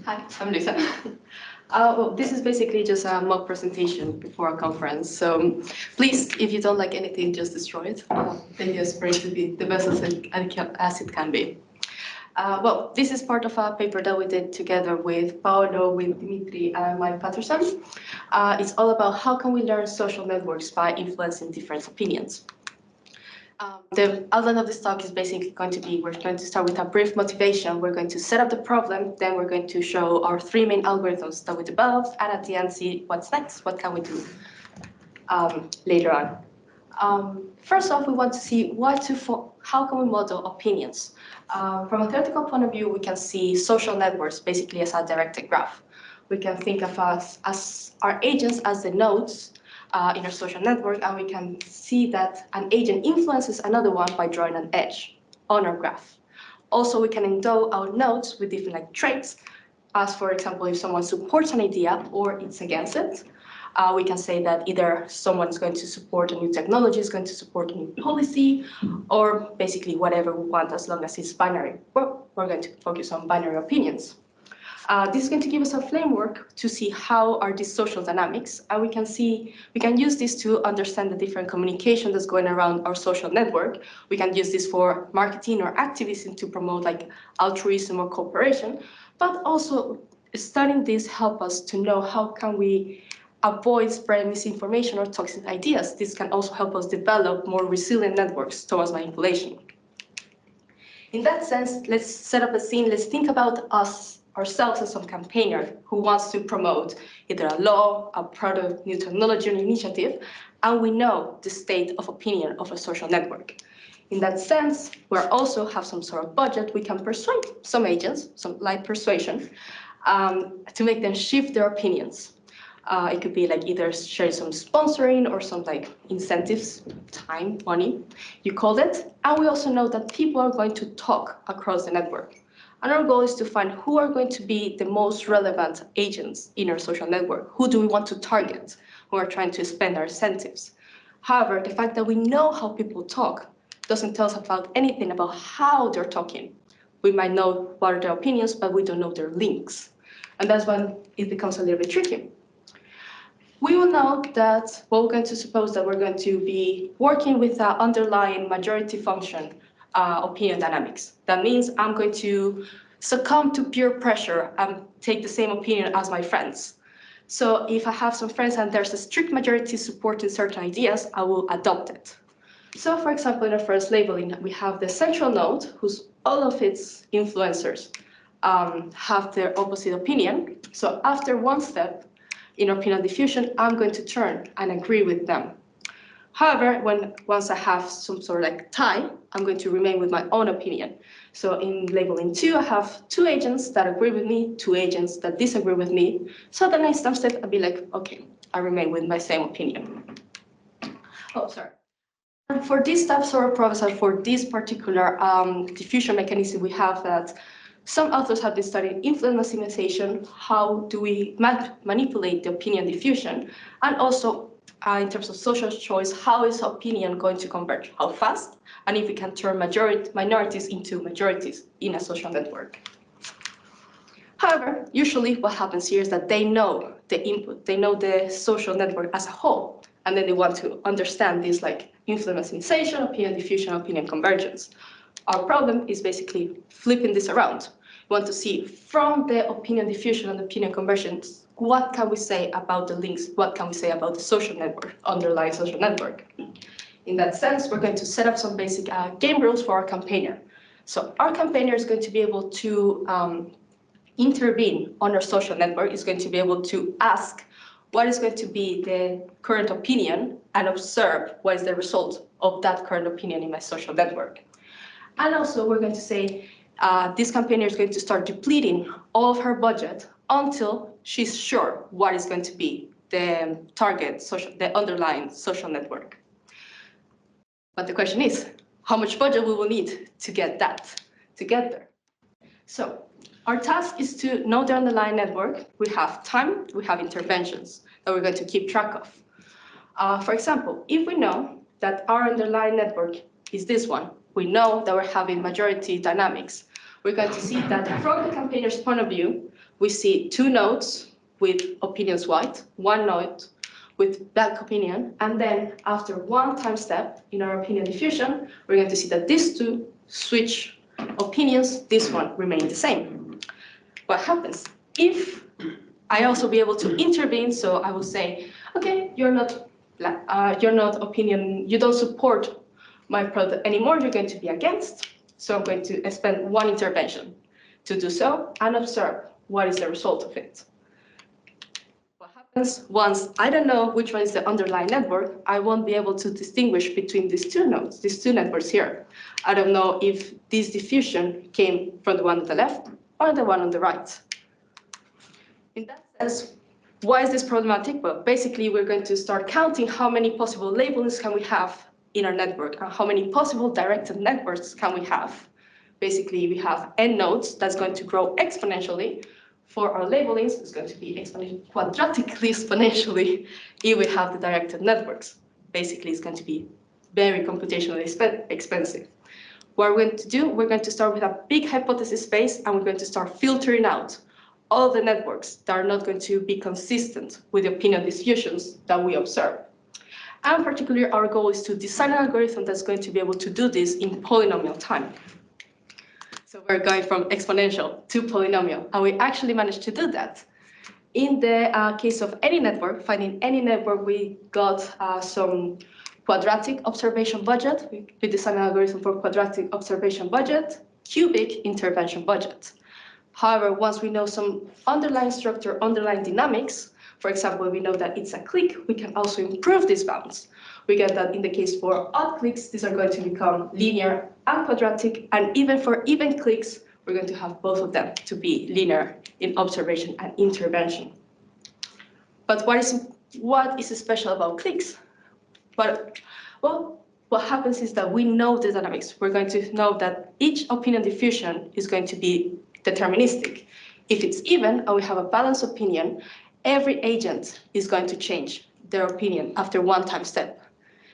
Hi, I'm Luisa. Well, this is basically just a mock presentation before a conference. So please, if you don't like anything, just destroy it. Then just pray to be the best as it can be. Well, this is part of a paper that we did together with Paolo, with Dimitri, and Mike Patterson. It's all about how can we learn social networks by influencing different opinions. The outline of this talk is basically going to be, we're going to start with a brief motivation, we're going to set up the problem, then we're going to show our three main algorithms that we developed, and at the end see what's next, what can we do later on. First off, we want to see how can we model opinions. From a theoretical point of view, we can see social networks basically as a directed graph. We can think of us as our agents as the nodes in our social network, and we can see that an agent influences another one by drawing an edge on our graph. Also, we can endow our nodes with different traits, as for example, if someone supports an idea or it's against it. We can say that either someone is going to support a new technology, is going to support a new policy, or basically whatever we want as long as it's binary. Well, we're going to focus on binary opinions. This is going to give us a framework to see how are these social dynamics, and we can use this to understand the different communication that's going around our social network. We can use this for marketing or activism to promote like altruism or cooperation, but also studying this help us to know how can we avoid spreading misinformation or toxic ideas. This can also help us develop more resilient networks towards manipulation. In that sense, let's set up a scene. Let's think about ourselves as some campaigner who wants to promote either a law, a product, new technology, or an initiative, and we know the state of opinion of a social network. In that sense, we also have some sort of budget. We can persuade some agents, some light persuasion, to make them shift their opinions. It could be like either share some sponsoring or some like incentives, time, money, you called it. And we also know that people are going to talk across the network. And our goal is to find who are going to be the most relevant agents in our social network. Who do we want to target who are trying to spend our incentives? However, the fact that we know how people talk doesn't tell us about anything about how they're talking. We might know what are their opinions, but we don't know their links. And that's when it becomes a little bit tricky. We will know that, well, we're going to suppose that we're going to be working with an underlying majority function opinion dynamics. That means I'm going to succumb to peer pressure and take the same opinion as my friends. So if I have some friends and there's a strict majority supporting certain ideas, I will adopt it. So for example, in our first labeling, we have the central node, whose all of its influencers have their opposite opinion. So after one step, in opinion diffusion, I'm going to turn and agree with them. However, once I have some sort of like tie, I'm going to remain with my own opinion. So in labeling 2, I have 2 agents that agree with me, 2 agents that disagree with me. So the next step, I'll be like, okay, I remain with my same opinion. Oh, sorry. And for this type of proposal, for this particular diffusion mechanism, we have that some authors have been studying influence maximization, how do we manipulate the opinion diffusion, and also in terms of social choice, how is opinion going to converge, how fast, and if we can turn minorities into majorities in a social network. However, usually what happens here is that they know the input, they know the social network as a whole, and then they want to understand this like influence maximization, opinion diffusion, opinion convergence. Our problem is basically flipping this around. We want to see from the opinion diffusion and opinion convergence, what can we say about the links? What can we say about the social network, underlying social network? In that sense, we're going to set up some basic game rules for our campaigner. So our campaigner is going to be able to intervene on our social network, is going to be able to ask what is going to be the current opinion and observe what is the result of that current opinion in my social network. And also we're going to say this campaigner is going to start depleting all of her budget until she's sure what is going to be the target, the underlying social network. But the question is, how much budget we will need to get there? So our task is to know the underlying network. We have time, we have interventions that we're going to keep track of. For example, if we know that our underlying network is this one, we know that we're having majority dynamics. We're going to see that from the campaigner's point of view, we see two nodes with opinions white, one node with black opinion, and then after one time step in our opinion diffusion, we're going to see that these two switch opinions, this one remain the same. What happens? If I also be able to intervene, so I will say, okay, you're not opinion, you don't support my product anymore, you're going to be against, so I'm going to spend one intervention to do so and observe what is the result of it. What happens once I don't know which one is the underlying network, I won't be able to distinguish between these two nodes, these two networks here. I don't know if this diffusion came from the one on the left or the one on the right. In that sense, why is this problematic? Well, basically, we're going to start counting how many possible labels can we have in our network and how many possible directed networks can we have. Basically, we have n nodes that's going to grow exponentially. For our labelings, it's going to be quadratically exponentially if we have the directed networks. Basically, it's going to be very computationally expensive. What we're going to do, we're going to start with a big hypothesis space, and we're going to start filtering out all the networks that are not going to be consistent with the opinion diffusions that we observe. And particularly, our goal is to design an algorithm that's going to be able to do this in polynomial time. So we're going from exponential to polynomial, and we actually managed to do that. In the case of any network, finding any network, we got some quadratic observation budget. We designed an algorithm for quadratic observation budget, cubic intervention budget. However, once we know some underlying structure, underlying dynamics, for example, we know that it's a clique, we can also improve these bounds. We get that in the case for odd cliques, these are going to become linear and quadratic, and even for even cliques, we're going to have both of them to be linear in observation and intervention. But what is special about cliques? Well, what happens is that we know the dynamics. We're going to know that each opinion diffusion is going to be deterministic. If it's even and we have a balanced opinion, every agent is going to change their opinion after one time step.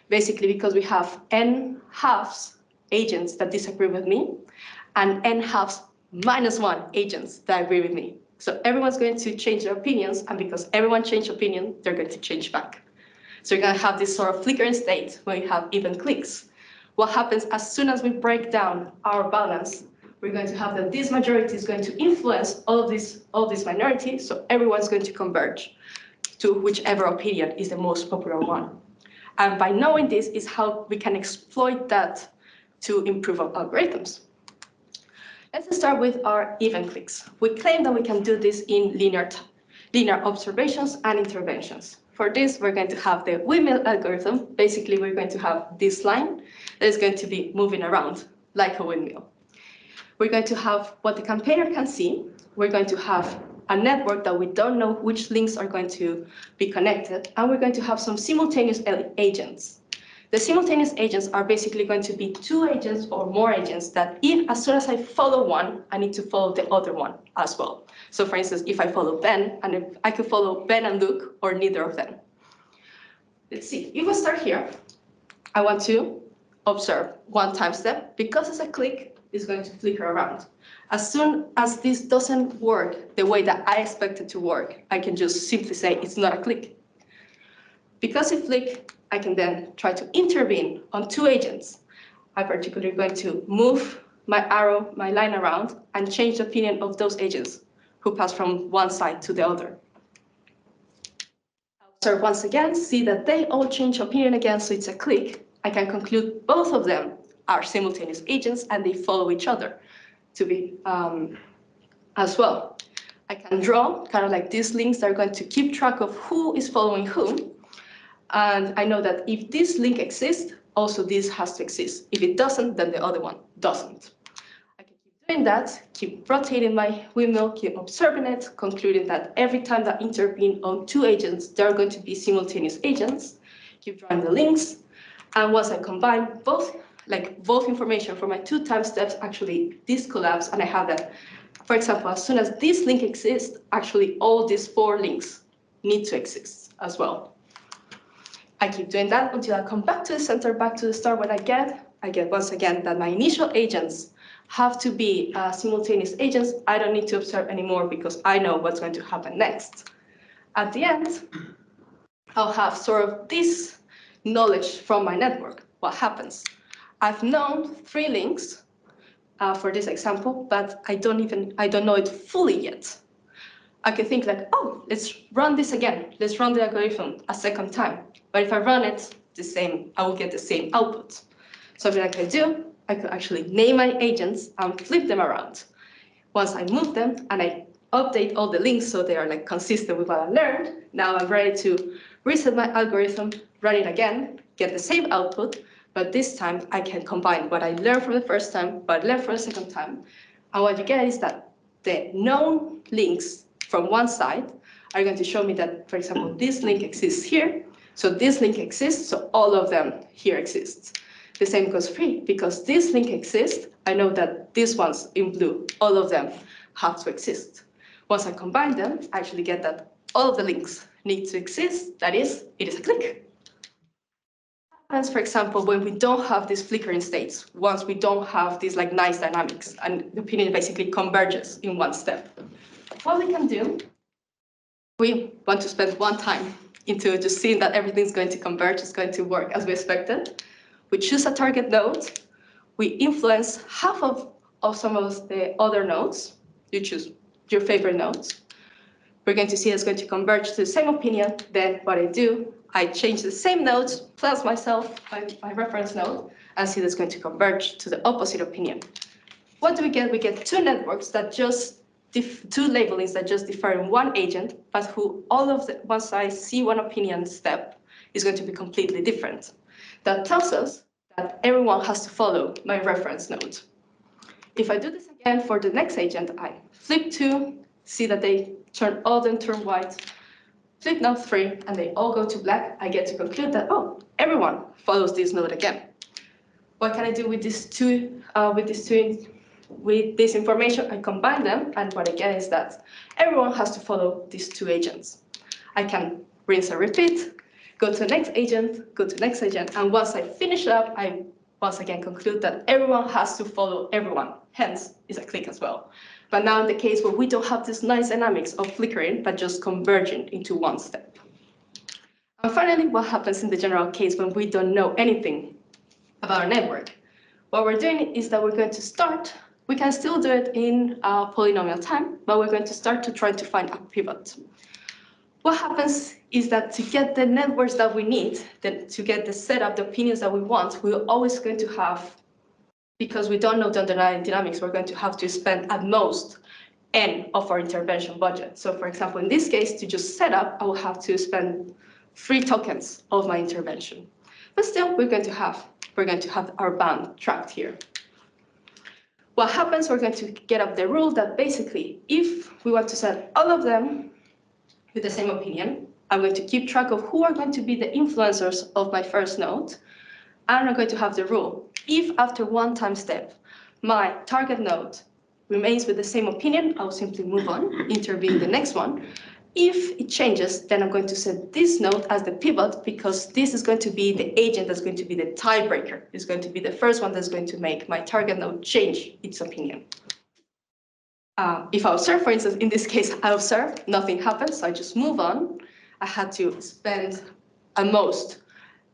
Basically, because we have n halves agents that disagree with me and n halves minus one agents that agree with me. So everyone's going to change their opinions, and because everyone changed opinion, they're going to change back. So you're going to have this sort of flickering state when you have even cliques. What happens as soon as we break down our balance, we're going to have that this majority is going to influence all of this minority, so everyone's going to converge to whichever opinion is the most popular one. And by knowing this is how we can exploit that to improve our algorithms. Let's start with our even cliques. We claim that we can do this in linear observations and interventions. For this, we're going to have the windmill algorithm. Basically, we're going to have this line that is going to be moving around like a windmill. We're going to have what the campaigner can see. We're going to have a network that we don't know which links are going to be connected, and we're going to have some simultaneous agents. The simultaneous agents are basically going to be two agents or more agents that as soon as I follow one, I need to follow the other one as well. So for instance, if I follow Ben, and if I could follow Ben and Luke, or neither of them. Let's see, if we start here, I want to observe one time step. Because it's a clique, it's going to flicker around. As soon as this doesn't work the way that I expect it to work, I can just simply say it's not a clique. Because it flicked, I can then try to intervene on two agents. I'm particularly going to move my arrow, my line around, and change the opinion of those agents who pass from one side to the other. So once again, see that they all change opinion again, so it's a clique. I can conclude both of them are simultaneous agents and they follow each other to be as well. I can draw kind of like these links that are going to keep track of who is following whom. And I know that if this link exists, also this has to exist. If it doesn't, then the other one doesn't. I can keep doing that, keep rotating my windmill, keep observing it, concluding that every time that I intervene on two agents, there are going to be simultaneous agents, keep drawing the links. And once I combine both information for my two time steps, actually this collapse, and I have that. For example, as soon as this link exists, actually all these four links need to exist as well. I keep doing that until I come back to the center, back to the start. What I get once again that my initial agents have to be simultaneous agents, I don't need to observe anymore because I know what's going to happen next. At the end, I'll have sort of this knowledge from my network. What happens? I've known 3 links for this example, but I don't know it fully yet. I could think like, oh, let's run this again. Let's run the algorithm a second time. But if I run it the same, I will get the same output. So what I can do, I could actually name my agents and flip them around. Once I move them and I update all the links so they are like consistent with what I learned, now I'm ready to reset my algorithm, run it again, get the same output, but this time I can combine what I learned from the first time, what I learned from the second time. And what you get is that the known links from one side are going to show me that, for example, this link exists here, so this link exists, so all of them here exist. The same goes free, because this link exists, I know that these ones in blue, all of them have to exist. Once I combine them, I actually get that all of the links need to exist, that is, it is a clique. Happens, for example, when we don't have these flickering states, once we don't have these like nice dynamics, and the opinion basically converges in one step. What we can do, we want to spend one time into just seeing that everything's going to converge, it's going to work as we expected. We choose a target node, we influence half of some of the other nodes, you choose your favorite nodes. We're going to see it's going to converge to the same opinion. Then what I do, I change the same nodes plus myself, my reference node, and see that's going to converge to the opposite opinion. What do we get? We get 2 networks that just, 2 labelings that just differ in one agent, but who all of the, once I see one opinion step, is going to be completely different. That tells us that everyone has to follow my reference node. If I do this again for the next agent, I flip 2, see that all of them turn white, flip now 3, and they all go to black, I get to conclude that, oh, everyone follows this node again. What can I do with these two, with this information? I combine them, and what I get is that everyone has to follow these 2 agents. I can rinse and repeat, go to the next agent, go to the next agent, and once I finish up, I once again conclude that everyone has to follow everyone, hence is a clique as well. But now in the case where we don't have this nice dynamics of flickering, but just converging into one step. And finally, what happens in the general case when we don't know anything about a network? What we're doing is that we're going to start, we can still do it in polynomial time, but we're going to start to try to find a pivot. What happens is that to get the networks that we need, to get the setup, the opinions that we want, we're always going to have, because we don't know the underlying dynamics, we're going to have to spend at most n of our intervention budget. So for example, in this case, to just set up, I will have to spend 3 tokens of my intervention. But still, we're going to have our bound tracked here. What happens, we're going to get up the rule that basically, if we want to set all of them with the same opinion, I'm going to keep track of who are going to be the influencers of my first node, and I'm going to have the rule. If after one time step, my target node remains with the same opinion, I'll simply move on, intervene the next one. If it changes, then I'm going to set this node as the pivot, because this is going to be the agent that's going to be the tiebreaker. It's going to be the first one that's going to make my target node change its opinion. If I observe, for instance, in this case, I observe, nothing happens, so I just move on. I had to spend at most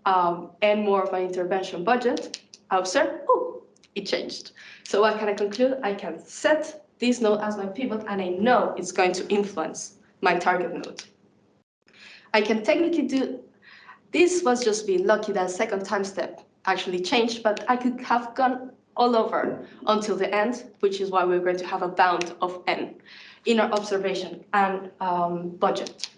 and more of my intervention budget. I observe, oh, it changed. So what can I conclude? I can set this node as my pivot, and I know it's going to influence my target node. I can technically do, this was just being lucky that second time step actually changed, but I could have gone all over until the end, which is why we're going to have a bound of n in our observation and budget.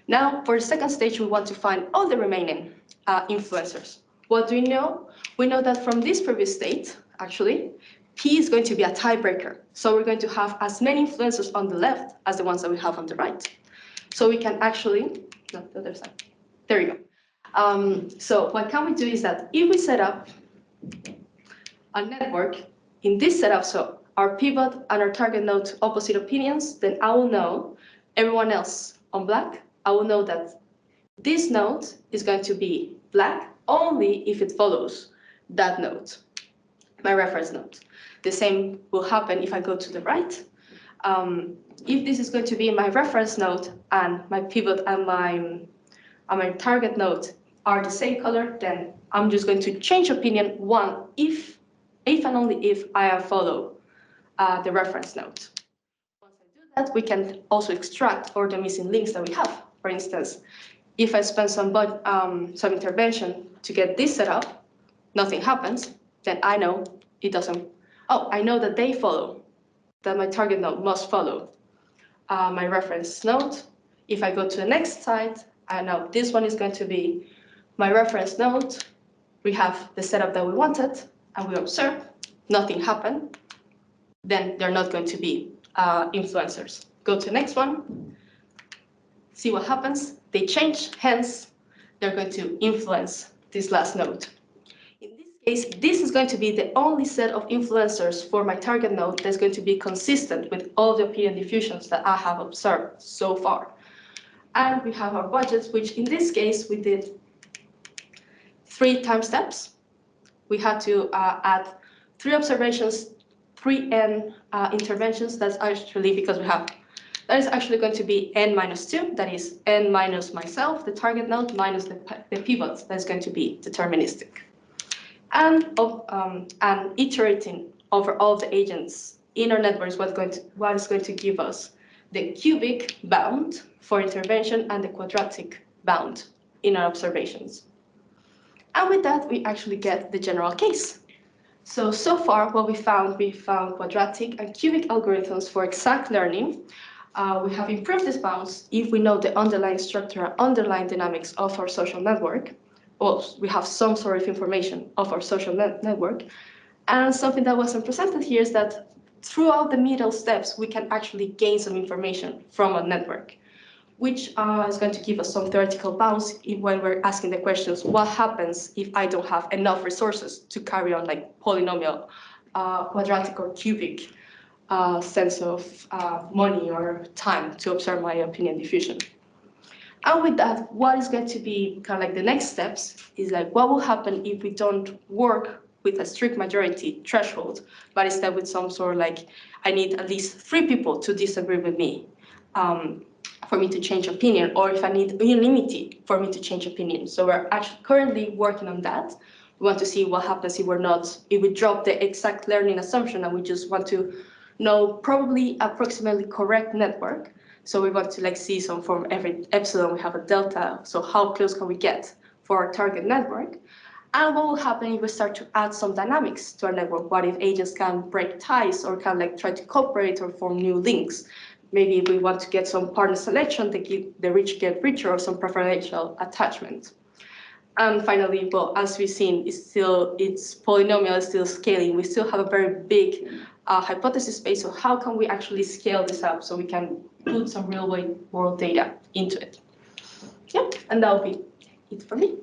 Now, for the second stage, we want to find all the remaining influencers. What do we know? We know that from this previous state, actually, P is going to be a tiebreaker. So we're going to have as many influencers on the left as the ones that we have on the right. So we can actually, no, the other side. There we go. So what can we do is that if we set up a network in this setup, so our pivot and our target node opposite opinions, then I will know everyone else on black. I will know that this node is going to be black only if it follows that node, my reference node. The same will happen if I go to the right. If this is going to be my reference node and my pivot and my target node are the same color, then I'm just going to change opinion one if and only if I follow the reference node. Once I do that, we can also extract all the missing links that we have. For instance, if I spend some intervention to get this set up, nothing happens, then I know it doesn't. Oh, I know that they follow, that my target node must follow my reference node. If I go to the next site, I know this one is going to be my reference node. We have the setup that we wanted, and we observe nothing happened. Then they're not going to be influencers. Go to the next one, see what happens. They change, hence they're going to influence this last node. In this case, this is going to be the only set of influencers for my target node that's going to be consistent with all the opinion diffusions that I have observed so far. And we have our budgets, which in this case, we did 3 time steps. We had to add 3 observations, 3 n interventions. That's actually because that is actually going to be n minus 2. That is n minus myself, the target node, minus the pivot. That's going to be deterministic. And iterating over all the agents in our network is what is going to give us the cubic bound for intervention and the quadratic bound in our observations. And with that, we actually get the general case. So far, what we found quadratic and cubic algorithms for exact learning. We have improved these bounds if we know the underlying structure and underlying dynamics of our social network. Well, we have some sort of information of our social network. And something that wasn't presented here is that throughout the middle steps, we can actually gain some information from a network, which is going to give us some theoretical bounds when we're asking the questions, what happens if I don't have enough resources to carry on like polynomial, quadratic or cubic sense of money or time to observe my opinion diffusion. And with that, what is going to be kind of like the next steps is like what will happen if we don't work with a strict majority threshold, but instead with some sort of like, I need at least 3 people to disagree with me for me to change opinion, or if I need unanimity for me to change opinion. So we're actually currently working on that. We want to see what happens if we drop the exact learning assumption and we just want to know probably approximately correct network. So we want to like see some from every epsilon, we have a delta. So how close can we get for our target network? And what will happen if we start to add some dynamics to our network? What if agents can break ties or can like try to cooperate or form new links? Maybe we want to get some partner selection, the rich get richer, or some preferential attachment. And finally, well, as we've seen, it's polynomial is still scaling. We still have a very big hypothesis space. So how can we actually scale this up so we can put some real world data into it? Yeah, and that'll be it for me.